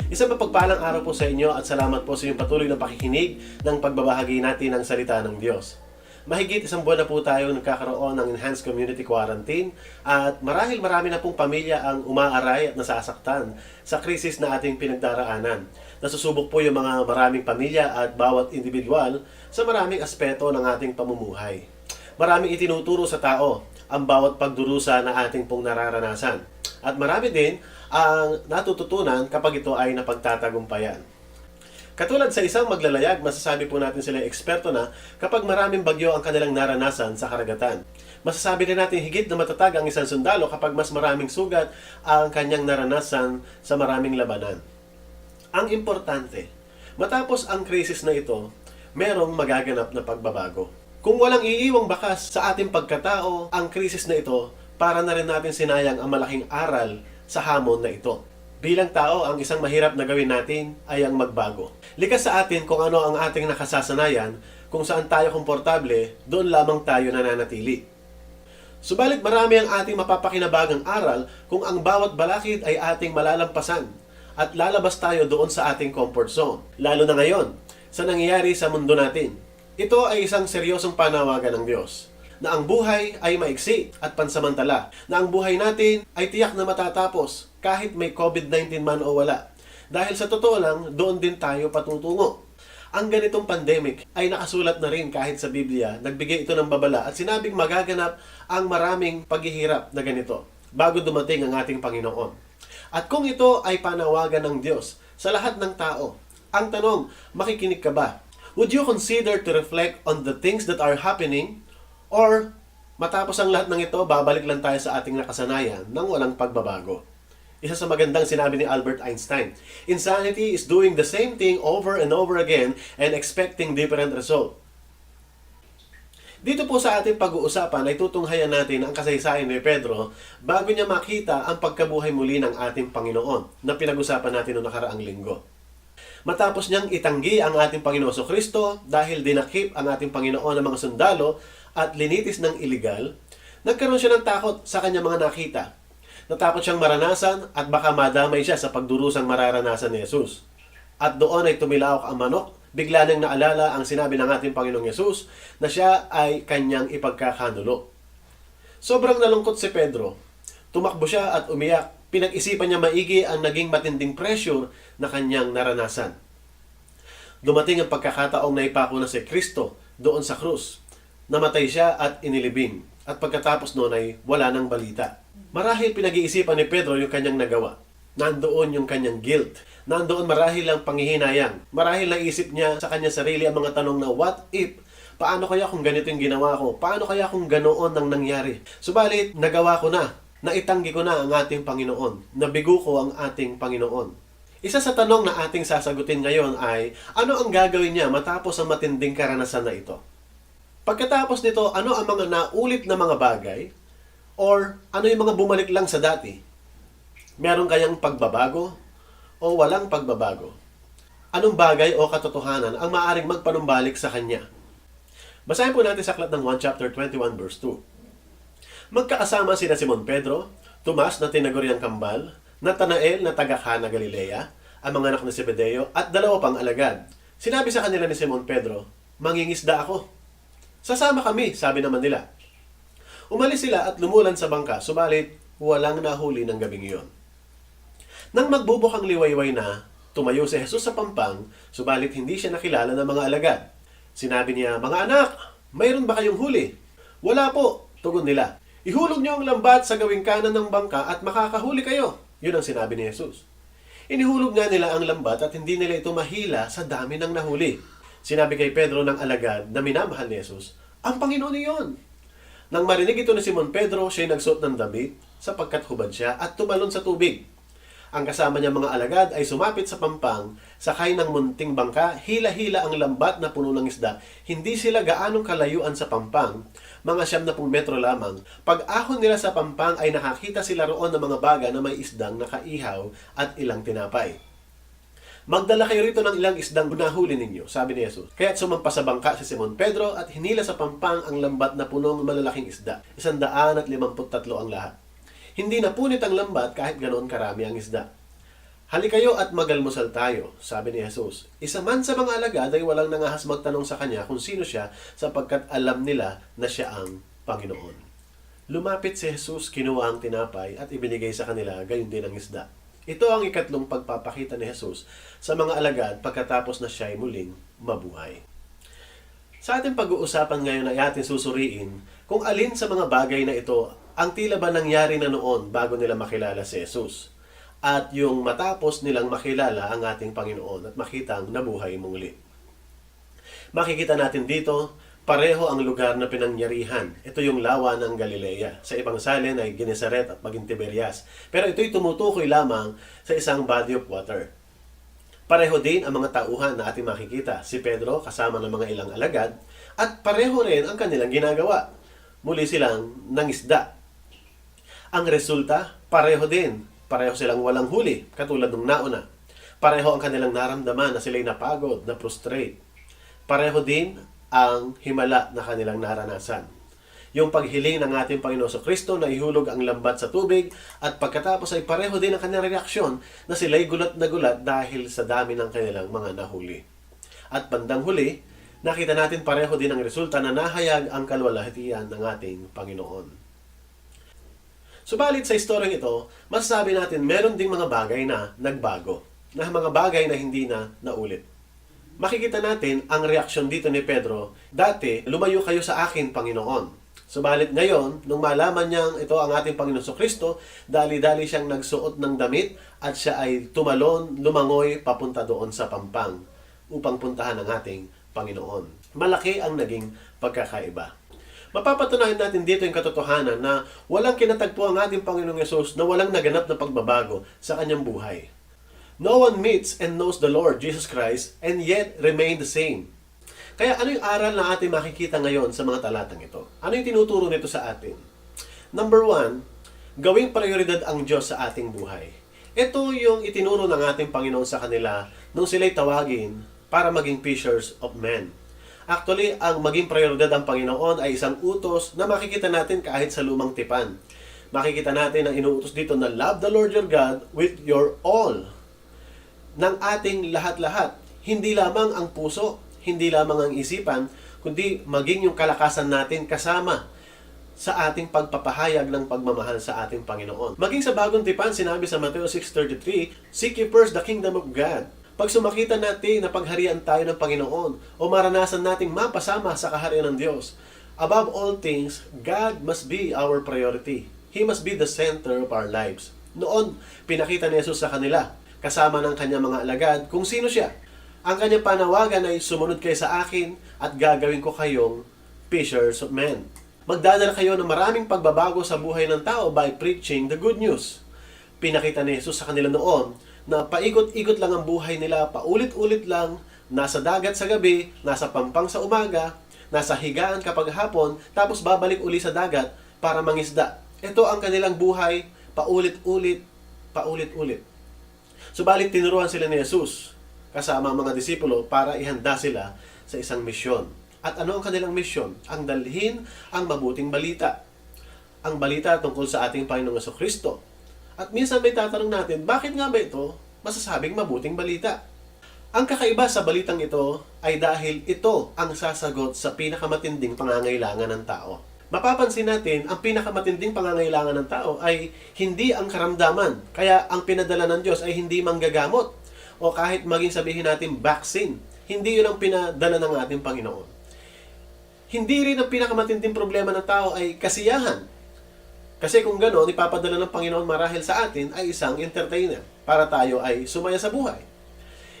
Isang mapagpalang araw po sa inyo at salamat po sa inyong patuloy na pakikinig ng pagbabahagi natin ng salita ng Diyos. Mahigit isang buwan na po tayo nagkakaroon ng Enhanced Community Quarantine at marahil marami na pong pamilya ang umaaray at nasasaktan sa krisis na ating pinagdaraanan. Nasusubok po yung mga maraming pamilya at bawat individual sa maraming aspeto ng ating pamumuhay. Maraming itinuturo sa tao ang bawat pagdurusa na ating pong nararanasan. At marami din ang natututunan kapag ito ay napagtatagumpayan. Katulad sa isang maglalayag, masasabi po natin sila eksperto na kapag maraming bagyo ang kanilang naranasan sa karagatan. Masasabi rin natin higit na matatag ang isang sundalo kapag mas maraming sugat ang kanyang naranasan sa maraming labanan. Ang importante, matapos ang krisis na ito, merong magaganap na pagbabago. Kung walang iiwang bakas sa ating pagkatao, ang krisis na ito, para na rin natin sinayang ang malaking aral sa hamon na ito. Bilang tao, ang isang mahirap na gawin natin ay ang magbago. Likas sa atin kung ano ang ating nakasasanayan, kung saan tayo komportable, doon lamang tayo nananatili. Subalit marami ang ating mapapakinabagang aral kung ang bawat balakid ay ating malalampasan at lalabas tayo doon sa ating comfort zone. Lalo na ngayon, sa nangyayari sa mundo natin. Ito ay isang seryosong panawagan ng Diyos na ang buhay ay maiksi at pansamantala, na ang buhay natin ay tiyak na matatapos kahit may COVID-19 man o wala. Dahil sa totoo lang, doon din tayo patutungo. Ang ganitong pandemic ay nakasulat na rin kahit sa Biblia, nagbigay ito ng babala at sinabing magaganap ang maraming paghihirap na ganito bago dumating ang ating Panginoon. At kung ito ay panawagan ng Diyos sa lahat ng tao, ang tanong, makikinig ka ba? Would you consider to reflect on the things that are happening? Or, matapos ang lahat ng ito, babalik lang tayo sa ating nakasanayan nang walang pagbabago. Isa sa magandang sinabi ni Albert Einstein, insanity is doing the same thing over and over again and expecting different result. Dito po sa ating pag-uusapan ay tutunghayan natin ang kasaysayan ni Pedro bago niya makita ang pagkabuhay muli ng ating Panginoon na pinag-usapan natin noong nakaraang linggo. Matapos niyang itanggi ang ating Panginoon Kristo dahil dinakip ang ating Panginoon ng mga sundalo at linitis ng iligal, nagkaroon siya ng takot sa kanyang mga nakita. Natakot siyang maranasan at baka madamay siya sa pagdurusang mararanasan ni Jesus. At doon ay tumilawak ang manok, bigla nang naalala ang sinabi ng ating Panginoong Jesus na siya ay kanyang ipagkakanulo. Sobrang nalungkot si Pedro. Tumakbo siya at umiyak. Pinag-isipan niya maigi ang naging matinding pressure na kanyang naranasan. Dumating ang pagkakataong naipako na si Kristo doon sa krus. Namatay siya at inilibing. At pagkatapos noon ay wala nang balita. Marahil pinag-iisipan ni Pedro yung kanyang nagawa. Nandoon yung kanyang guilt. Nandoon marahil ang panghihinayang. Marahil naisip niya sa kanya sarili ang mga tanong na what if? Paano kaya kung ganito yung ginawa ko? Paano kaya kung ganoon ang nangyari? Subalit, nagawa ko na. Naitanggi ko na ang ating Panginoon. Nabigo ko ang ating Panginoon. Isa sa tanong na ating sasagutin ngayon ay, ano ang gagawin niya matapos ang matinding karanasan na ito? Pagkatapos nito, ano ang mga naulit na mga bagay? Or ano yung mga bumalik lang sa dati? Meron kayang pagbabago? O walang pagbabago? Anong bagay o katotohanan ang maaaring magpanumbalik sa kanya? Basahin po natin sa aklat ng 1 chapter 21 verse 2. Magkakasama sina Simon Pedro, Tomas na tinaguriang kambal, Natanael na taga-Cana Galilea, ang mga anak ni Zebedeo, at dalawa pang alagad. Sinabi sa kanila ni Simon Pedro, mangingisda ako. Sasama kami, sabi naman nila. Umalis sila at lumulan sa bangka, subalit walang nahuli ng gabing iyon. Nang magbubukang liwayway na, tumayo si Jesus sa pampang, subalit hindi siya nakilala ng mga alagad. Sinabi niya, mga anak, mayroon ba kayong huli? Wala po, tugon nila. Ihulog niyo ang lambat sa gawing kanan ng bangka at makakahuli kayo. Yun ang sinabi ni Jesus. Inihulog nga nila ang lambat at hindi nila ito mahila sa dami ng nahuli. Sinabi kay Pedro ng alagad na minamahal ni Jesus, ang Panginoon iyon. Nang marinig ito ni Simon Pedro, siya'y nagsuot ng damit sapagkat hubad siya at tumalon sa tubig. Ang kasama niya mga alagad ay sumapit sa pampang, sakay ng munting bangka, hila-hila ang lambat na puno ng isda. Hindi sila gaanong kalayuan sa pampang, mga 70 metro lamang. Pag-ahon nila sa pampang ay nakakita sila roon ng mga baga na may isdang nakaihaw at ilang tinapay. Magdala kayo rito ng ilang isdang nahuli ninyo, sabi ni Jesus. Kaya't sumampa sa bangka si Simon Pedro at hinila sa pampang ang lambat na punong malalaking isda. 153 ang lahat. Hindi napunit ang lambat kahit ganoon karami ang isda. Halikayo at magalmusal tayo, sabi ni Jesus. Isa man sa mga alagad ay walang nangahas magtanong sa kanya kung sino siya sapagkat alam nila na siya ang Panginoon. Lumapit si Jesus, kinuha ang tinapay at ibinigay sa kanila, gayon din ang isda. Ito ang ikatlong pagpapakita ni Jesus sa mga alagad pagkatapos na siya ay muling mabuhay. Sa ating pag-uusapan ngayon ay ating susuriin kung alin sa mga bagay na ito ang tila ba nangyari na noon bago nila makilala si Jesus. At yung matapos nilang makilala ang ating Panginoon at makitang nabuhay muli. Makikita natin dito, pareho ang lugar na pinangyarihan. Ito yung lawa ng Galilea. Sa ibang salin ay Genesaret at maging Tiberias. Pero ito'y tumutukoy lamang sa isang body of water. Pareho din ang mga tauhan na ating makikita. Si Pedro kasama ng mga ilang alagad at pareho rin ang kanilang ginagawa. Muli silang nangisda. Ang resulta, pareho din. Pareho silang walang huli, katulad nung nauna. Pareho ang kanilang naramdaman na sila'y napagod, na prostrate. Pareho din ang himala na kanilang naranasan. Yung paghiling ng ating Panginoon Kristo na ihulog ang lambat sa tubig at pagkatapos ay pareho din ang kanilang reaksyon na sila'y gulat na gulat dahil sa dami ng kanilang mga nahuli. At bandang huli, nakita natin pareho din ang resulta na nahayag ang kalwalhatian ng ating Panginoon. Subalit sa istoryang ito, masasabi natin meron ding mga bagay na nagbago, na mga bagay na hindi na naulit. Makikita natin ang reaksyon dito ni Pedro, dati, lumayo kayo sa akin, Panginoon. Subalit ngayon, nung malaman niyang ito ang ating Panginoon Kristo, dali-dali siyang nagsuot ng damit at siya ay tumalon, lumangoy, papunta doon sa pampang upang puntahan ang ating Panginoon. Malaki ang naging pagkakaiba. Mapapatunayan natin dito yung katotohanan na walang kinatagpo ang ating Panginoong Yesus na walang naganap na pagbabago sa kanyang buhay. No one meets and knows the Lord Jesus Christ and yet remain the same. Kaya ano yung aral na ating makikita ngayon sa mga talatang ito? Ano yung tinuturo nito sa atin? Number 1, gawing prioridad ang Diyos sa ating buhay. Ito yung itinuro ng ating Panginoon sa kanila nung sila'y tawagin para maging fishers of men. Actually, ang maging prioridad ng Panginoon ay isang utos na makikita natin kahit sa lumang tipan. Makikita natin ang inuutos dito na love the Lord your God with your all. Ng ating lahat-lahat. Hindi lamang ang puso, hindi lamang ang isipan, kundi maging yung kalakasan natin kasama sa ating pagpapahayag ng pagmamahal sa ating Panginoon. Maging sa bagong tipan, sinabi sa Mateo 6:33, seek ye first the kingdom of God. Pag sumakita natin na pagharian tayo ng Panginoon o maranasan nating mapasama sa kaharian ng Diyos, above all things, God must be our priority. He must be the center of our lives. Noon, pinakita ni Jesus sa kanila, kasama ng kanyang mga alagad, kung sino siya. Ang kanyang panawagan ay sumunod kayo sa akin at gagawin ko kayong fishers of men. Magdadala kayo ng maraming pagbabago sa buhay ng tao by preaching the good news. Pinakita ni Jesus sa kanila noon na paikot-ikot lang ang buhay nila, paulit-ulit lang, nasa dagat sa gabi, nasa pampang sa umaga, nasa higaan kapag hapon, tapos babalik uli sa dagat para mangisda. Ito ang kanilang buhay, paulit-ulit, paulit-ulit. Subalit tinuruan sila ni Jesus, kasama ang mga disipulo, para ihanda sila sa isang misyon. At ano ang kanilang misyon? Ang dalhin ang mabuting balita. Ang balita tungkol sa ating Panginoong Kristo. At minsan may tatanong natin, bakit nga ba ito masasabing mabuting balita? Ang kakaiba sa balitang ito ay dahil ito ang sasagot sa pinakamatinding pangangailangan ng tao. Mapapansin natin, ang pinakamatinding pangangailangan ng tao ay hindi ang karamdaman. Kaya ang pinadala ng Diyos ay hindi manggagamot. O kahit maging sabihin natin vaccine. Hindi yun ang pinadala ng ating Panginoon. Hindi rin ang pinakamatinding problema ng tao ay kasiyahan. Kasi kung gano'n, ipapadala ng Panginoon marahil sa atin ay isang entertainer para tayo ay sumaya sa buhay.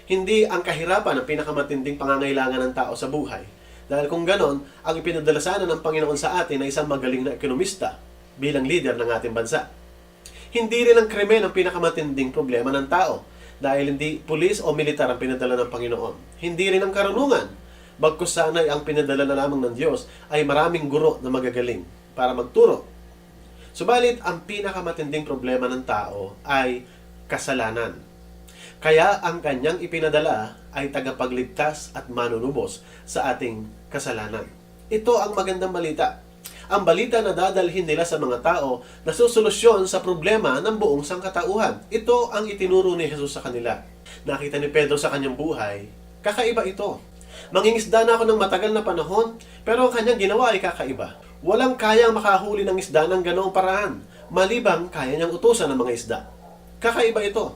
Hindi ang kahirapan ang pinakamatinding pangangailangan ng tao sa buhay. Dahil kung gano'n, ang ipinadala sana ng Panginoon sa atin ay isang magaling na ekonomista bilang leader ng ating bansa. Hindi rin ang krimen ang pinakamatinding problema ng tao dahil hindi pulis o militar ang pinadala ng Panginoon. Hindi rin ang karunungan, bagkus sana'y ang pinadala na lamang ng Diyos ay maraming guro na magagaling para magturo. Subalit, ang pinakamatinding problema ng tao ay kasalanan. Kaya ang kanyang ipinadala ay tagapagligtas at manunubos sa ating kasalanan. Ito ang magandang balita. Ang balita na dadalhin nila sa mga tao na susolusyon sa problema ng buong sangkatauhan. Ito ang itinuro ni Jesus sa kanila. Nakita ni Pedro sa kanyang buhay, kakaiba ito. Mangingisda na ako ng matagal na panahon, pero ang kanyang ginawa ay kakaiba. Walang kayang makahuli ng isda ng ganoong paraan, malibang kaya niyang utusan ng mga isda. Kakaiba ito.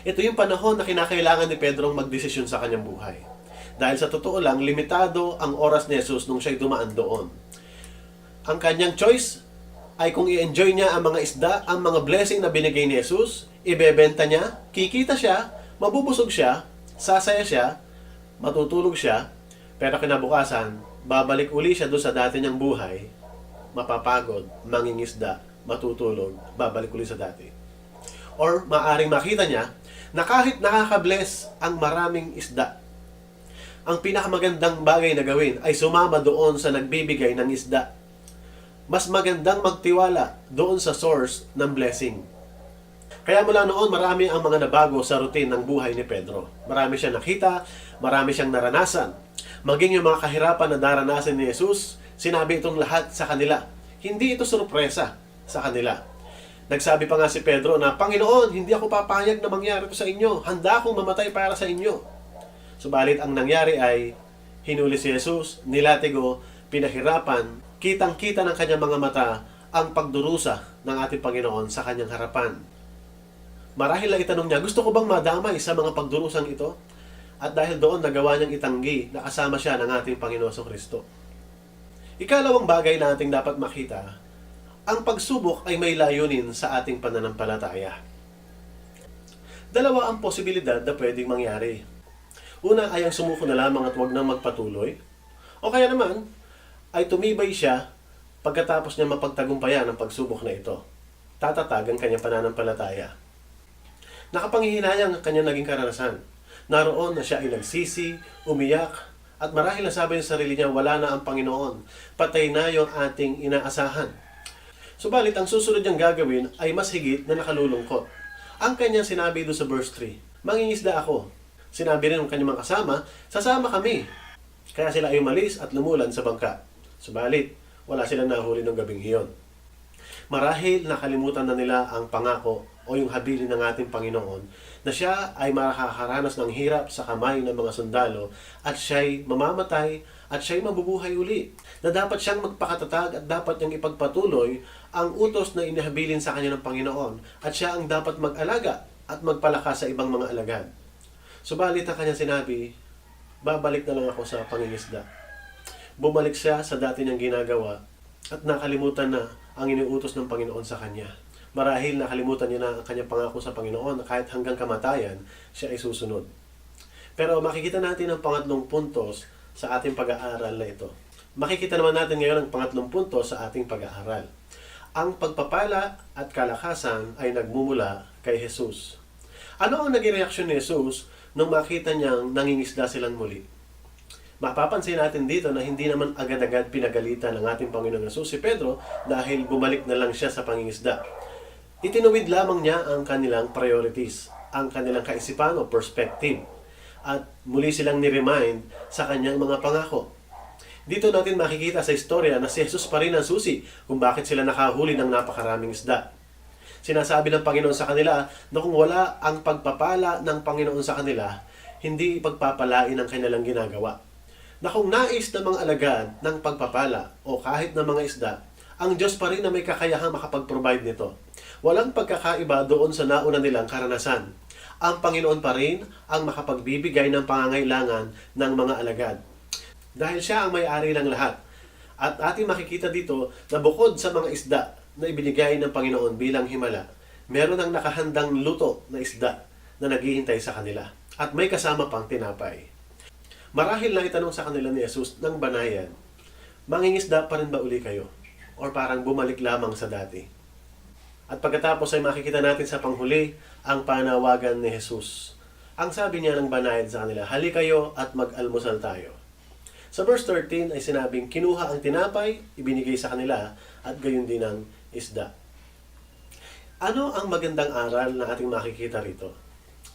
Ito yung panahon na kinakailangan ni Pedro magdesisyon sa kanyang buhay. Dahil sa totoo lang, limitado ang oras ni Jesus nung siya'y dumaan doon. Ang kanyang choice ay kung i-enjoy niya ang mga isda, ang mga blessing na binigay ni Jesus, ibebenta niya, kikita siya, mabubusog siya, sasaya siya, matutulog siya, pero kinabukasan, babalik uli siya doon sa dati niyang buhay, mapapagod, mangingisda, matutulog, babalik uli sa dati. Or maaring makita niya na kahit nakaka-bless ang maraming isda, ang pinakamagandang bagay na gawin ay sumama doon sa nagbibigay ng isda. Mas magandang magtiwala doon sa source ng blessing. Kaya mula noon, marami ang mga nabago sa routine ng buhay ni Pedro. Marami siyang nakita, marami siyang naranasan. Maging yung mga kahirapan na naranasan ni Jesus, sinabi itong lahat sa kanila. Hindi ito sorpresa sa kanila. Nagsabi pa nga si Pedro na, Panginoon, hindi ako papayag na mangyari ito sa inyo. Handa akong mamatay para sa inyo. Subalit ang nangyari ay, hinuli si Jesus, nilatigo, pinahirapan, kitang-kita ng kanyang mga mata ang pagdurusa ng ating Panginoon sa kanyang harapan. Marahil na itanong niya, gusto ko bang madamay sa mga pagdurusang ito? At dahil doon, nagawa niyang itanggi na kasama siya ng ating Panginoon Kristo. Ikalawang bagay na ating dapat makita, ang pagsubok ay may layunin sa ating pananampalataya. Dalawa ang posibilidad na pwedeng mangyari. Una ay ang sumuko na lamang at huwag nang magpatuloy. O kaya naman, ay tumibay siya pagkatapos niya mapagtagumpayan ang pagsubok na ito. Tatatag ang kanyang pananampalataya. Nakapanghihinayang ang kanyang naging karanasan. Naroon na siya ay nagsisi, umiyak, at marahil nasabi sa sarili niya, wala na ang Panginoon. Patay na yung ating inaasahan. Subalit, ang susunod niyang gagawin ay mas higit na nakalulungkot. Ang kanyang sinabi doon sa verse 3, mangingisda ako. Sinabi rin ng kanyang mga kasama, sasama kami. Kaya sila ay umalis at lumulan sa bangka. Subalit, wala silang nahuli ng gabing iyon. Marahil nakalimutan na nila ang pangako o yung habilin ng ating Panginoon na siya ay makakaranas ng hirap sa kamay ng mga sundalo at siya'y mamamatay at siya'y mabubuhay uli. Na dapat siyang magpakatatag at dapat niyang ipagpatuloy ang utos na inihabilin sa kanya ng Panginoon at siya ang dapat mag-alaga at magpalakas sa ibang mga alagad. Subalit ang kanyang sinabi, babalik na lang ako sa pangingisda. Bumalik siya sa dati niyang ginagawa at nakalimutan na ang iniutos ng Panginoon sa kanya. Marahil nakalimutan niya na ang kanyang pangako sa Panginoon na kahit hanggang kamatayan, siya ay susunod. Pero makikita natin ang pangatlong puntos sa ating pag-aaral na ito. Makikita naman natin ngayon ang pangatlong puntos sa ating pag-aaral. Ang pagpapala at kalakasan ay nagmumula kay Jesus. Ano ang naging reaksyon ni Jesus nung makita niyang nangingisda silang muli? Mapapansin natin dito na hindi naman agad-agad pinagalitan ng ating Panginoon Jesus si Pedro dahil bumalik na lang siya sa pangingisda. Itinuwid lamang niya ang kanilang priorities, ang kanilang kaisipan o perspective, at muli silang ni-remind sa kanyang mga pangako. Dito natin makikita sa istorya na si Jesus pa rin ang susi kung bakit sila nakahuli ng napakaraming isda. Sinasabi ng Panginoon sa kanila na kung wala ang pagpapala ng Panginoon sa kanila, hindi ipagpapalain ang kanilang ginagawa. Na kung nais ng mga alagad ng pagpapala o kahit ng mga isda, ang Diyos pa rin na may kakayahang makapag-provide nito. Walang pagkakaiba doon sa nauna nilang karanasan. Ang Panginoon pa rin ang makapagbibigay ng pangangailangan ng mga alagad. Dahil siya ang may-ari ng lahat. At ating makikita dito na bukod sa mga isda na ibinigay ng Panginoon bilang himala, meron ang nakahandang luto na isda na naghihintay sa kanila. At may kasama pang tinapay. Marahil na itanong sa kanila ni Jesus ng banayan, mangingisda pa rin ba uli kayo? Or parang bumalik lamang sa dati? At pagkatapos ay makikita natin sa panghuli ang panawagan ni Jesus. Ang sabi niya ng banayad sa kanila, hali kayo at mag-almusal tayo. Sa verse 13 ay sinabing, kinuha ang tinapay, ibinigay sa kanila, at gayon din ang isda. Ano ang magandang aral na ating makikita rito?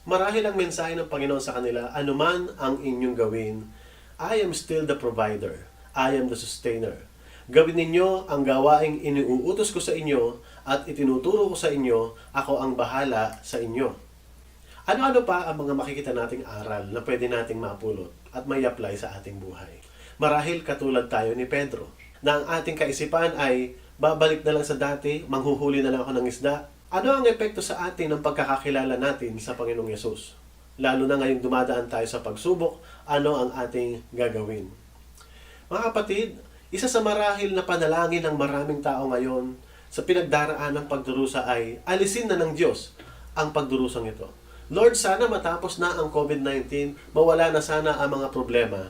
Marahil ang mensahe ng Panginoon sa kanila, anuman ang inyong gawin, I am still the provider. I am the sustainer. Gawin ninyo ang gawaing iniuutos ko sa inyo at itinuturo ko sa inyo, ako ang bahala sa inyo. Ano-ano pa ang mga makikita nating aral na pwede nating mapulot at may apply sa ating buhay? Marahil katulad tayo ni Pedro, na ang ating kaisipan ay babalik na lang sa dati, manghuhuli na lang ako ng isda. Ano ang epekto sa atin ng pagkakakilala natin sa Panginoong Yesus? Lalo na ngayong dumadaan tayo sa pagsubok, ano ang ating gagawin? Mga kapatid, isa sa marahil na panalangin ng maraming tao ngayon sa pinagdaraan ng pagdurusa ay alisin na ng Diyos ang pagdurusang ito. Lord, sana matapos na ang COVID-19, mawala na sana ang mga problema.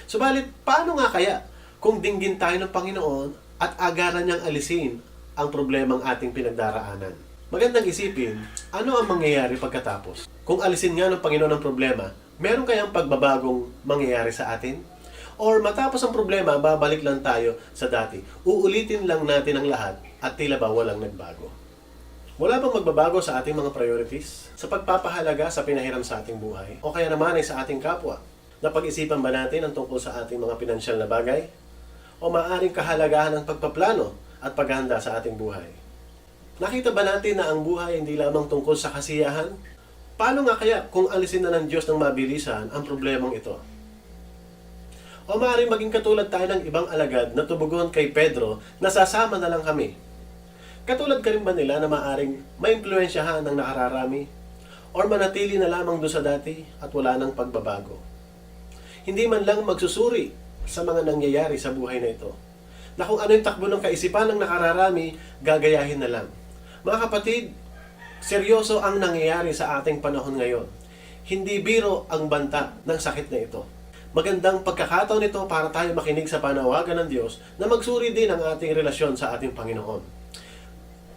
Subalit, paano nga kaya kung dinggin tayo ng Panginoon at agaran niyang alisin ang problemang ating pinagdaraanan? Magandang isipin, ano ang mangyayari pagkatapos? Kung alisin nga ng Panginoon ang problema, meron kayang pagbabagong mangyayari sa atin? Or matapos ang problema, babalik lang tayo sa dati. Uulitin lang natin ang lahat at tila ba walang nagbago. Wala bang magbabago sa ating mga priorities? Sa pagpapahalaga sa pinahiram sa ating buhay? O kaya naman ay sa ating kapwa? Napag-isipan ba natin ang tungkol sa ating mga pinansyal na bagay? O maaaring kahalagahan ng pagpaplano at paghahanda sa ating buhay? Nakita ba natin na ang buhay hindi lamang tungkol sa kasiyahan? Paano nga kaya kung alisin na ng Diyos ng mabilisan ang problemang ito? O maaaring maging katulad tayo ng ibang alagad na tubugon kay Pedro na sasama na lang kami. Katulad ka rin ba nila na maaaring maimpluwensyahan ng nakararami? Or manatili na lamang doon sa dati at wala nang pagbabago? Hindi man lang magsusuri sa mga nangyayari sa buhay na ito. Na kung ano yung takbo ng kaisipan ng nakararami, gagayahin na lang. Mga kapatid, seryoso ang nangyayari sa ating panahon ngayon. Hindi biro ang banta ng sakit na ito. Magandang pagkakataon ito para tayo makinig sa panawagan ng Diyos na magsuri din ang ating relasyon sa ating Panginoon.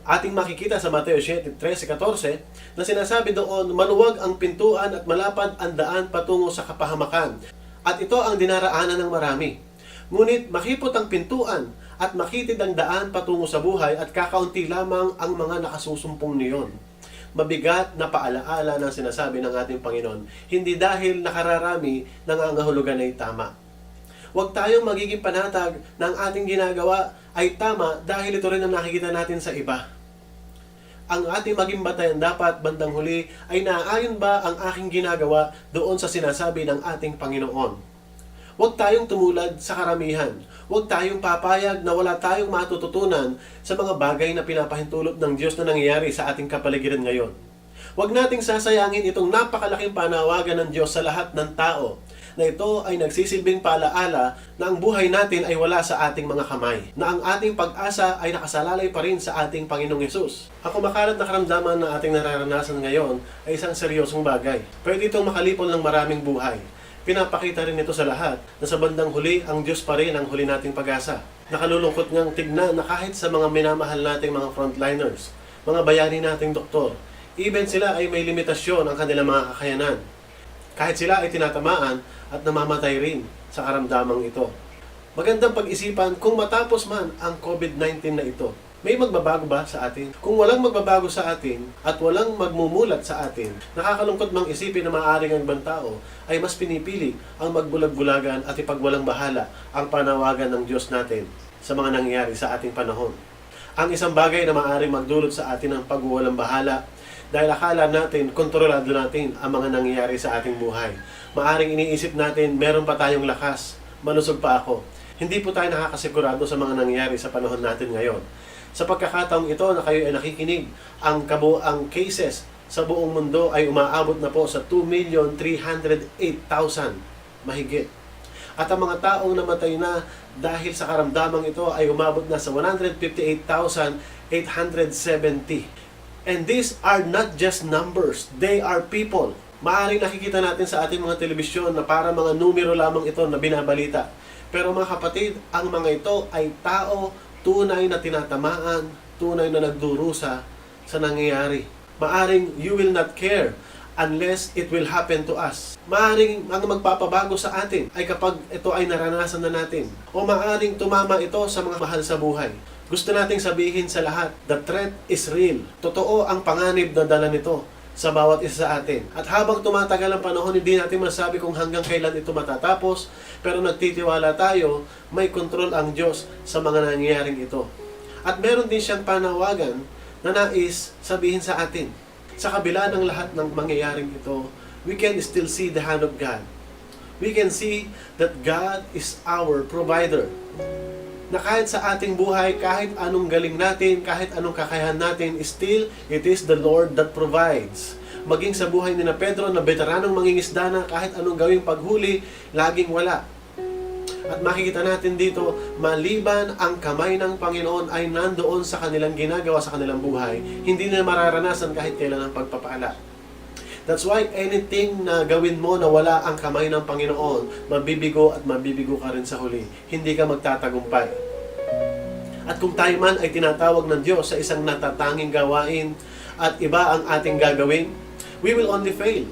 Ating makikita sa Mateo 7:13-14 na sinasabi doon, maluwag ang pintuan at malapad ang daan patungo sa kapahamakan. At ito ang dinaraanan ng marami. Ngunit makipot ang pintuan at makitid ang daan patungo sa buhay at kakaunti lamang ang mga nakasusumpong niyon. Mabigat na paalaala ng sinasabi ng ating Panginoon, hindi dahil nakararami nangangahulugan ay tama. Huwag tayong magiging panatag na ang ating ginagawa ay tama dahil ito rin ang nakikita natin sa iba. Ang ating maging batayan dapat bandang huli ay naaayon ba ang aking ginagawa doon sa sinasabi ng ating Panginoon. Huwag tayong tumulad sa karamihan. Huwag tayong papayag na wala tayong matututunan sa mga bagay na pinapahintulot ng Diyos na nangyayari sa ating kapaligiran ngayon. Huwag nating sasayangin itong napakalaking panawagan ng Diyos sa lahat ng tao, na ito ay nagsisilbing paalaala na ang buhay natin ay wala sa ating mga kamay, na ang ating pag-asa ay nakasalalay pa rin sa ating Panginoong Yesus. Ang kumakalat na karamdaman na ating nararanasan ngayon ay isang seryosong bagay. Pwede itong makalipol ng maraming buhay. Pinapakita rin ito sa lahat na sa bandang huli, ang Diyos pa rin ang huli nating pag-asa. Nakalulungkot ngang tignan na kahit sa mga minamahal nating mga frontliners, mga bayani nating doktor, even sila ay may limitasyon ang kanilang mga kakayanan. Kahit sila ay tinatamaan at namamatay rin sa karamdamang ito. Magandang pag-isipan kung matapos man ang COVID-19 na ito, may magbabago ba sa atin? Kung walang magbabago sa atin at walang magmumulat sa atin, nakakalungkot mang isipin na maaaring ang ibang tao ay mas pinipili ang magbulag-bulagan at ipagwalang bahala ang panawagan ng Diyos natin sa mga nangyayari sa ating panahon. Ang isang bagay na maaaring magdulot sa atin ng pagwawalang bahala dahil akala natin, kontrolado natin ang mga nangyayari sa ating buhay. Maaaring iniisip natin, meron pa tayong lakas, malusog pa ako. Hindi po tayo nakakasigurado sa mga nangyayari sa panahon natin ngayon. Sa pagkakataong ito na kayo ay nakikinig, ang kabuang cases sa buong mundo ay umaabot na po sa 2,308,000 mahigit. At ang mga taong namatay na dahil sa karamdamang ito ay umabot na sa 158,870. And these are not just numbers, they are people. Maaaring nakikita natin sa ating mga telebisyon na para mga numero lamang ito na binabalita. Pero mga kapatid, ang mga ito ay tao tunay na tinatamaan, tunay na nagdurusa sa nangyayari. Maaring you will not care unless it will happen to us. Maaring ang magpapabago sa atin ay kapag ito ay naranasan na natin. O maaring tumama ito sa mga mahal sa buhay. Gusto nating sabihin sa lahat, the threat is real. Totoo ang panganib na dala nito. sa bawat isa sa atin. At habang tumatagal ang panahon, hindi natin masabi kung hanggang kailan ito matatapos, pero nagtitiwala tayo, may kontrol ang Diyos sa mga nangyayaring ito. At meron din siyang panawagan na nais sabihin sa atin. Sa kabila ng lahat ng mangyayaring ito, we can still see the hand of God. We can see that God is our provider. Na kahit sa ating buhay, kahit anong galing natin, kahit anong kakayahan natin, still, it is the Lord that provides. Maging sa buhay ni na Pedro na veteranong mangingisda na kahit anong gawing paghuli, laging wala. At makikita natin dito, maliban ang kamay ng Panginoon ay nandoon sa kanilang ginagawa sa kanilang buhay, hindi na mararanasan kahit kailan ang pagpapala. That's why anything na gawin mo na wala ang kamay ng Panginoon, mabibigo at mabibigo ka rin sa huli. Hindi ka magtatagumpay. At kung tayo man ay tinatawag ng Diyos sa isang natatanging gawain at iba ang ating gagawin, we will only fail.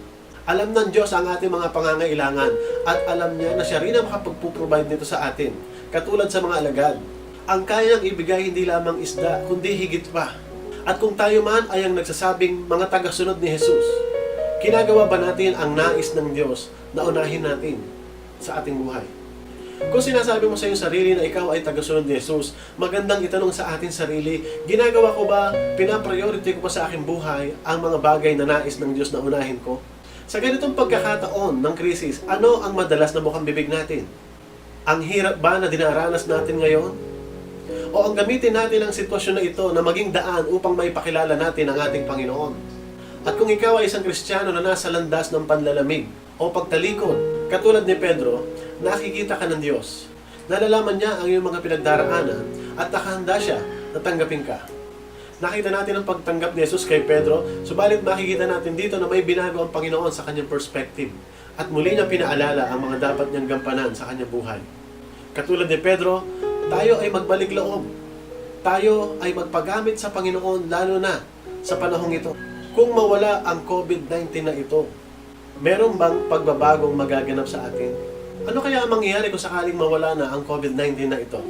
Alam ng Diyos ang ating mga pangangailangan at alam niya na siya rin ang makapagpuprovide nito sa atin. Katulad sa mga alagad. Ang kayang ibigay hindi lamang isda, kundi higit pa. At kung tayo man ay ang nagsasabing mga tagasunod ni Jesus, ginagawa ba natin ang nais ng Diyos na unahin natin sa ating buhay? Kung sinasabi mo sa iyong sarili na ikaw ay tagasunod ni Jesus, magandang itanong sa ating sarili, ginagawa ko ba, pinapriority ko ba sa aking buhay ang mga bagay na nais ng Diyos na unahin ko? Sa ganitong pagkakataon ng krisis, ano ang madalas na bukang bibig natin? Ang hirap ba na dinaranas natin ngayon? O ang gamitin natin ang sitwasyon na ito na maging daan upang maipakilala natin ang ating Panginoon? At kung ikaw ay isang Kristiyano na nasa landas ng panlalamig o pagtalikod, katulad ni Pedro, nakikita ka ng Diyos. Nalalaman niya ang iyong mga pinagdaraanan at nakahanda siya na tanggapin ka. Nakita natin ang pagtanggap ni Jesus kay Pedro, subalit makikita natin dito na may binago ang Panginoon sa kanyang perspective at muli niya pinaalala ang mga dapat niyang gampanan sa kanyang buhay. Katulad ni Pedro, tayo ay magbalik loob. Tayo ay magpagamit sa Panginoon lalo na sa panahong ito. Kung mawala ang COVID-19 na ito, meron bang pagbabagong magaganap sa atin? Ano kaya ang mangyayari kung sakaling mawala na ang COVID-19 na ito?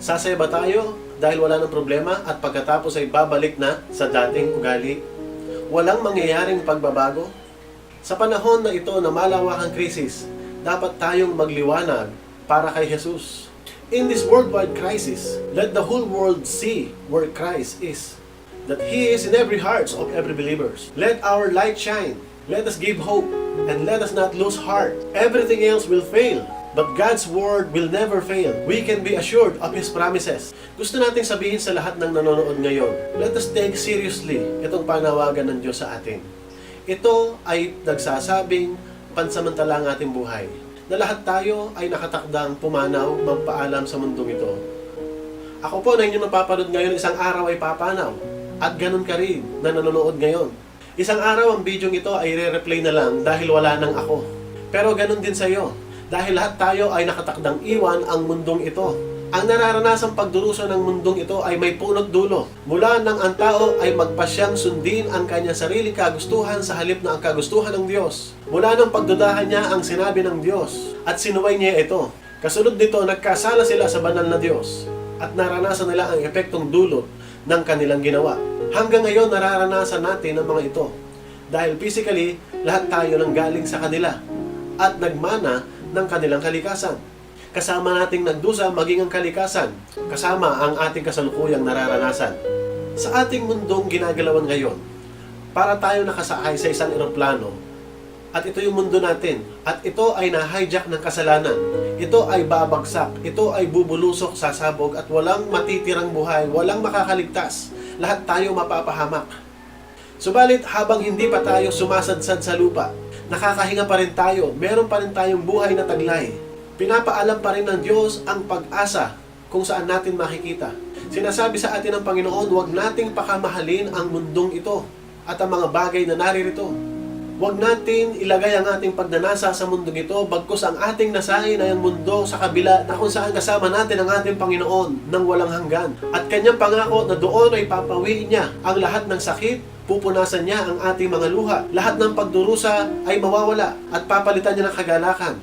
Sasaya ba tayo dahil wala ng problema at pagkatapos ay babalik na sa dating ugali? Walang mangyayaring pagbabago? Sa panahon na ito na malawakang krisis, dapat tayong magliwanag para kay Jesus. In this worldwide crisis, let the whole world see where Christ is. That He is in every heart of every believers. Let our light shine. Let us give hope. And let us not lose heart. Everything else will fail. But God's word will never fail. We can be assured of His promises. Gusto nating sabihin sa lahat ng nanonood ngayon, let us take seriously itong panawagan ng Diyos sa atin. Ito ay nagsasabing pansamantala ang ating buhay. Na lahat tayo ay nakatakdang pumanaw, magpaalam sa mundong ito. Ako po na inyong napapanood ngayon, isang araw ay papanaw. At ganun ka rin na nanonood ngayon. Isang araw ang video ito ay re-replay na lang dahil wala nang ako. Pero ganun din sa iyo. Dahil lahat tayo ay nakatakdang iwan ang mundong ito. Ang nararanasang pagdurusa ng mundong ito ay may punot dulo. Mula nang ang tao ay magpasyang sundin ang kanyang sariling kagustuhan sa halip na ang kagustuhan ng Diyos. Mula nang pagdudahan niya ang sinabi ng Diyos at sinuway niya ito. Kasunod nito, nagkasala sila sa banal na Diyos at naranasan nila ang epektong dulot ng kanilang ginawa. Hanggang ngayon, nararanasan natin ang mga ito. Dahil physically, lahat tayo nang galing sa kanila at nagmana ng kanilang kalikasan. Kasama nating nagdusa maging ang kalikasan, kasama ang ating kasalukuyang nararanasan. Sa ating mundong ginagalawan ngayon, para tayo nakasakay sa isang eroplano, at ito yung mundo natin, at ito ay na-hijack ng kasalanan, ito ay babagsak, ito ay bubulusok, sasabog, at walang matitirang buhay, walang makakaligtas. Lahat tayo mapapahamak. Subalit habang hindi pa tayo sumasadsad sa lupa, nakakahinga pa rin tayo, meron pa rin tayong buhay na taglay. Pinapaalam pa rin ng Diyos ang pag-asa kung saan natin makikita. Sinasabi sa atin ng Panginoon, huwag nating pakamahalin ang mundong ito at ang mga bagay na naririto. Huwag natin ilagay ang ating pagnanasa sa mundong ito, bagkus ang ating nasain ay ang mundo sa kabila na kung saan kasama natin ang ating Panginoon ng walang hanggan. At kanyang pangako na doon ay papawiin niya ang lahat ng sakit, pupunasan niya ang ating mga luha. Lahat ng pagdurusa ay mawawala at papalitan niya ng kagalakan.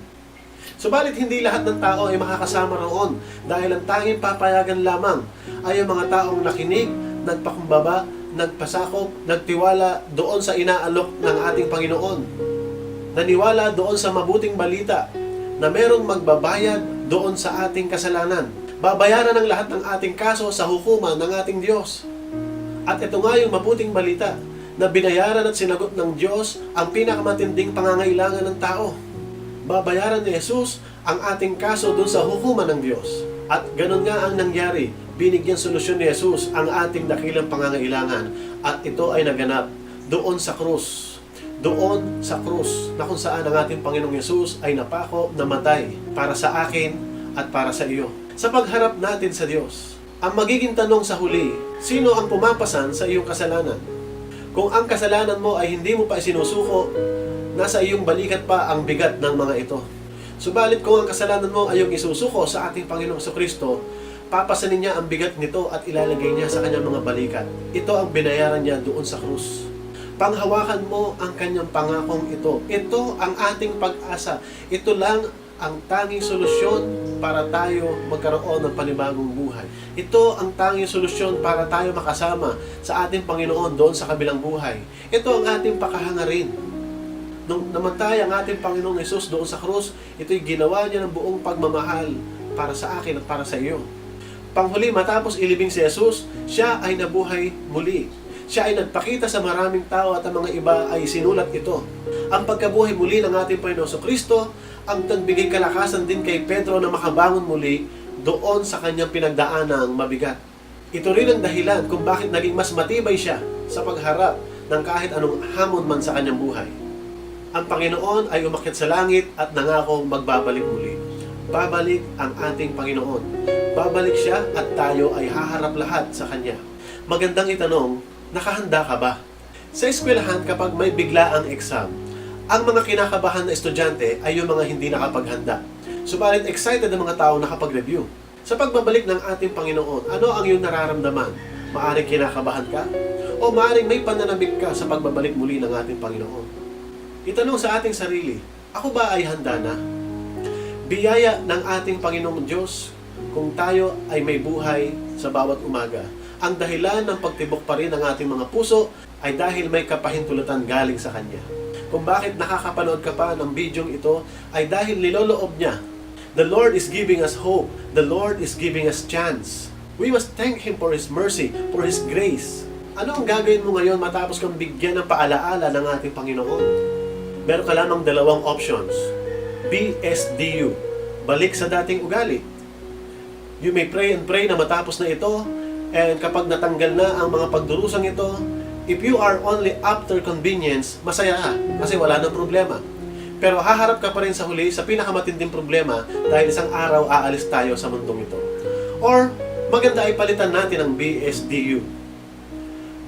Subalit hindi lahat ng tao ay makakasama roon dahil ang tanging papayagan lamang ay ang mga taong nakinig, nagpakumbaba nagpasakop, nagtiwala doon sa inaalok ng ating Panginoon. Naniwala doon sa mabuting balita na merong magbabayad doon sa ating kasalanan. Babayaran ang lahat ng ating kaso sa hukuman ng ating Diyos. At ito nga yung mabuting balita na binayaran at sinagot ng Diyos ang pinakamatinding pangangailangan ng tao. Babayaran ni Jesus ang ating kaso doon sa hukuman ng Diyos. At ganun nga ang nangyari. Binigyan solusyon ni Jesus ang ating dakilang pangangailangan. At ito ay naganap doon sa krus. Doon sa krus na kung saan ang ating Panginoong Yesus ay napako, namatay para sa akin at para sa iyo. Sa pagharap natin sa Diyos, ang magiging tanong sa huli, sino ang pumapasan sa iyong kasalanan? Kung ang kasalanan mo ay hindi mo pa isinusuko, nasa iyong balikat pa ang bigat ng mga ito. Subalit kung ang kasalanan mo ay iyong isusuko sa ating Panginoong Kristo, papasanin niya ang bigat nito at ilalagay niya sa kanyang mga balikat. Ito ang binayaran niya doon sa krus. Panghawakan mo ang kanyang pangakong ito. Ito ang ating pag-asa. Ito lang ang tanging solusyon para tayo magkaroon ng panibagong buhay. Ito ang tanging solusyon para tayo makasama sa ating Panginoon doon sa kabilang buhay. Ito ang ating pakahangarin. Nung namatay ang ating Panginoong Yesus doon sa krus, ito'y ginawa niya ng buong pagmamahal para sa akin at para sa iyo. Panghuli, matapos ilibing si Jesus, siya ay nabuhay muli. Siya ay nagpakita sa maraming tao at ang mga iba ay sinulat ito. Ang pagkabuhay muli ng ating Panginoon Kristo ang nagbigay kalakasan din kay Pedro na makabangon muli doon sa kanyang pinagdaanang mabigat. Ito rin ang dahilan kung bakit naging mas matibay siya sa pagharap ng kahit anong hamon man sa kanyang buhay. Ang Panginoon ay umakyat sa langit at nangakong magbabalik muli. Babalik ang ating Panginoon. Babalik siya at tayo ay haharap lahat sa Kanya. Magandang itanong, nakahanda ka ba? Sa eskwelahan kapag may biglaang exam, ang mga kinakabahan na estudyante ay yung mga hindi nakapaghanda. Subalit excited ang mga tao nakapag-review. Sa pagbabalik ng ating Panginoon, ano ang iyong nararamdaman? Maaring kinakabahan ka? O maaring may pananabik ka sa pagbabalik muli ng ating Panginoon? Itanong sa ating sarili, ako ba ay handa na? Biyaya ng ating Panginoong Diyos kung tayo ay may buhay sa bawat umaga. Ang dahilan ng pagtibok pa rin ng ating mga puso ay dahil may kapahintulutan galing sa Kanya. Kung bakit nakakapanood ka pa ng bidyong ito ay dahil niloloob niya. The Lord is giving us hope. The Lord is giving us chance. We must thank Him for His mercy, for His grace. Ano ang gagawin mo ngayon matapos kang bigyan ng paalaala ng ating Panginoon? Meron ka lamang dalawang options. BSDU. Balik sa dating ugali. You may pray and pray na matapos na ito. And kapag natanggal na ang mga pagdurusang ito, if you are only after convenience, masaya ka kasi wala nang problema. Pero haharap ka pa rin sa huli sa pinakamatinding problema dahil isang araw aalis tayo sa mundong ito. Or maganda ay palitan natin ang BSDU.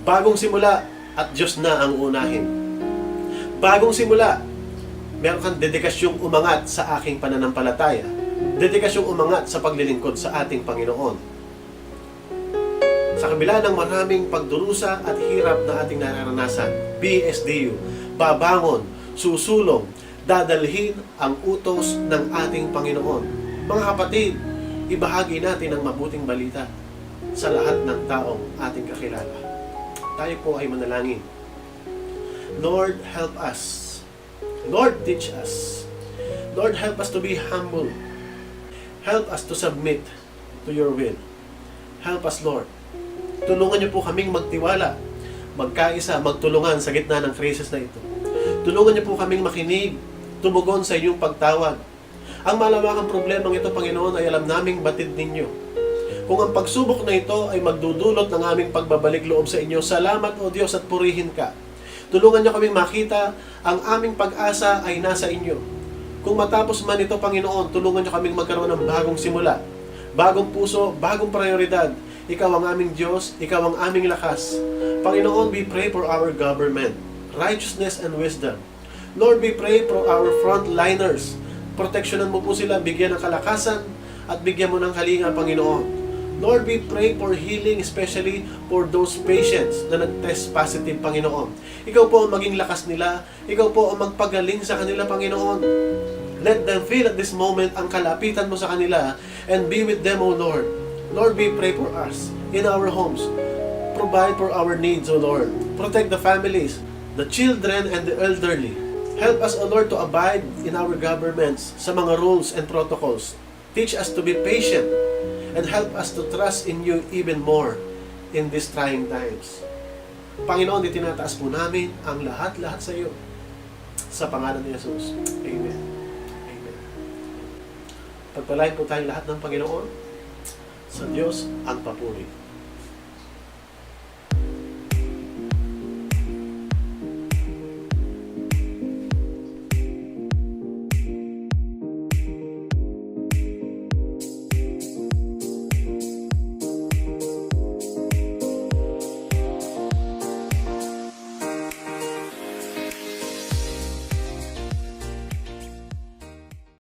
Bagong simula at Diyos na ang unahin. Bagong simula, meron kang dedikasyong umangat sa aking pananampalataya. Dedikasyong umangat sa paglilingkod sa ating Panginoon. Sa kabila ng maraming pagdurusa at hirap na ating nararanasan, BSDU, babangon, susulong, dadalhin ang utos ng ating Panginoon. Mga kapatid, ibahagi natin ang mabuting balita sa lahat ng taong ating kakilala. Tayo po ay manalangin. Lord, help us. Lord, teach us. Lord, help us to be humble. Help us to submit to your will. Help us, Lord. Tulungan niyo po kaming magtiwala, magkaisa, magtulungan sa gitna ng krisis na ito. Tulungan niyo po kaming makinig, tumugon sa inyong pagtawag. Ang malawakang problemang ito, Panginoon, ay alam naming batid ninyo. Kung ang pagsubok na ito ay magdudulot ng aming pagbabalik loob sa inyo, salamat, O Diyos, at purihin ka. Tulungan niyo kaming makita ang aming pag-asa ay nasa inyo. Kung matapos man ito, Panginoon, tulungan niyo kaming magkaroon ng bagong simula, bagong puso, bagong prioridad. Ikaw ang aming Diyos, Ikaw ang aming lakas. Panginoon, we pray for our government, righteousness and wisdom. Lord, we pray for our frontliners. Proteksyonan mo po sila, bigyan ng kalakasan, at bigyan mo ng kalinga, Panginoon. Lord, we pray for healing, especially for those patients na nag-test positive, Panginoon. Ikaw po ang maging lakas nila. Ikaw po ang magpagaling sa kanila, Panginoon. Let them feel at this moment ang kalapitan mo sa kanila and be with them, O Lord. Lord, we pray for us in our homes. provide for our needs, O Lord. Protect the families, the children, and the elderly. Help us, O Lord, to abide in our governments sa mga rules and protocols. Teach us to be patient and help us to trust in you even more in these trying times. Panginoon, itinataas po namin ang lahat-lahat sa iyo. Sa pangalan ni Jesus. Amen. Amen. Pagpalain po tayong lahat ng Panginoon. Sa Diyos ang papuri.